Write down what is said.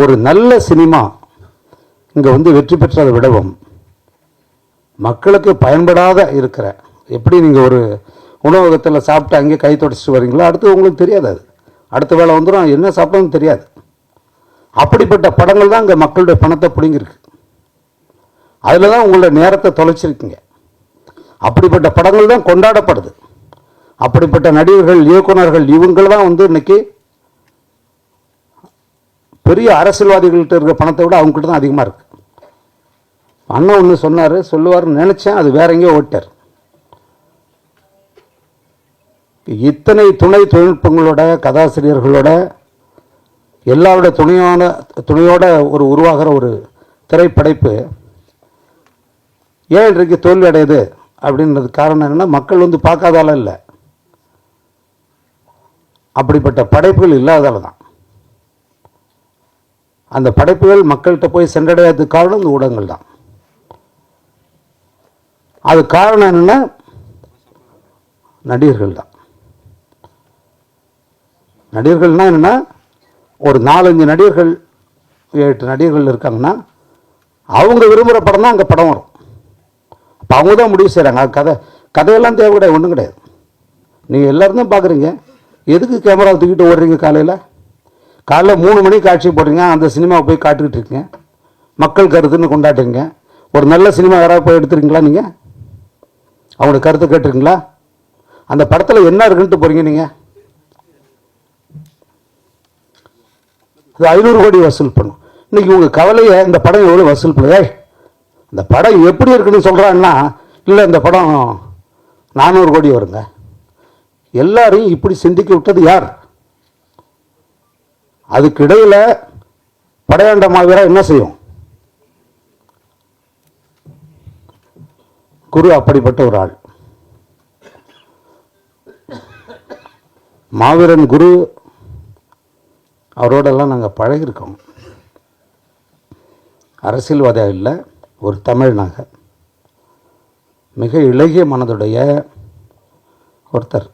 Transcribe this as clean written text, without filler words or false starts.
ஒரு நல்ல சினிமா இங்கே வந்து வெற்றி பெற்றதை விடவும் மக்களுக்கு பயன்படாத இருக்கிற, எப்படி நீங்கள் ஒரு உணவகத்தில் சாப்பிட்டு அங்கே கை தொடச்சிட்டு வரீங்களோ அடுத்து உங்களுக்கு தெரியாது, அது அடுத்த வேலை வந்துடும், என்ன சாப்பிடணும்னு தெரியாது. அப்படிப்பட்ட படங்கள் தான் இங்கே மக்களுடைய பணத்தை பிடிங்கிருக்கு. அதில் தான் உங்களோட நேரத்தை தொலைச்சிருக்கீங்க. அப்படிப்பட்ட படங்கள் தான் கொண்டாடப்படுது. அப்படிப்பட்ட நடிகர்கள், இயக்குநர்கள், இவங்க தான் வந்து இன்னைக்கு பெரிய அரசியல்வாதிகள்கிட்ட இருக்கிற பணத்தை விட அவங்ககிட்ட தான் அதிகமாக இருக்கு. அண்ணன் ஒன்று சொன்னார், சொல்லுவார்னு நினச்சேன், அது வேற எங்கேயோ ஓட்டார். இத்தனை துணை தொழில்நுட்பங்களோட, கதாசிரியர்களோட, எல்லாரோட துணையோட ஒரு உருவாகிற ஒரு திரைப்படைப்பு ஏன் இன்றைக்கு தோல்வி அடையுது அப்படின்றது காரணம் என்னன்னா, மக்கள் வந்து பார்க்காதால இல்லை, அப்படிப்பட்ட படைப்புகள் இல்லாதால தான். அந்த படைப்புகள் மக்கள்கிட்ட போய் சென்றடையாததுக்கு காரணம் இந்த ஊடகங்கள் தான். அது காரணம் என்னன்னா, நடிகர்கள் தான். நடிகர்கள்னா என்னன்னா, ஒரு 4-5 நடிகர்கள் 8 நடிகர்கள் இருக்காங்கன்னா அவங்க விரும்புகிற படம் தான் அங்கே படம் வரும். அப்போ அவங்க தான் முடிவு செய்கிறாங்க. கதையெல்லாம் தேவை கிடையாது, ஒன்றும் கிடையாது. நீங்கள் எல்லோரும் தான் பார்க்குறீங்க, எதுக்கு கேமரா தூக்கிட்டு ஓடுறீங்க? காலைல 3 மணிக்கு காட்சி போடுறீங்க, அந்த சினிமாவை போய் காட்டுக்கிட்டு இருக்கீங்க, மக்கள் கருத்துன்னு கொண்டாடுறீங்க. ஒரு நல்ல சினிமா யாராவது போய் எடுத்துருக்கீங்களா? நீங்கள் அவங்களோட கருத்தை கேட்டுருக்கீங்களா? அந்த படத்தில் என்ன இருக்குன்ட்டு போகிறீங்க நீங்கள்? அது 500 கோடி வசூல் பண்ணும். இன்னைக்கு உங்கள் கவலையை இந்த படம் எவ்வளோ வசூல் பண்ணுது, இந்த படம் எப்படி இருக்குன்னு சொல்கிறாங்கன்னா, இல்லை இந்த படம் 400 கோடி வருங்க. எல்லாரையும் இப்படி சிந்திக்க விட்டது யார்? அதுக்கு இடையில படையாண்ட மாவீரா என்ன செய்யும்? குரு அப்படிப்பட்ட ஒரு ஆள். மாவீரன் குரு அவரோடெல்லாம் நாங்கள் பழகிருக்கோம். அரசியல்வாதியாக இல்லை, ஒரு தமிழனாக மிக இளகிய மனதுடைய ஒருத்தர்.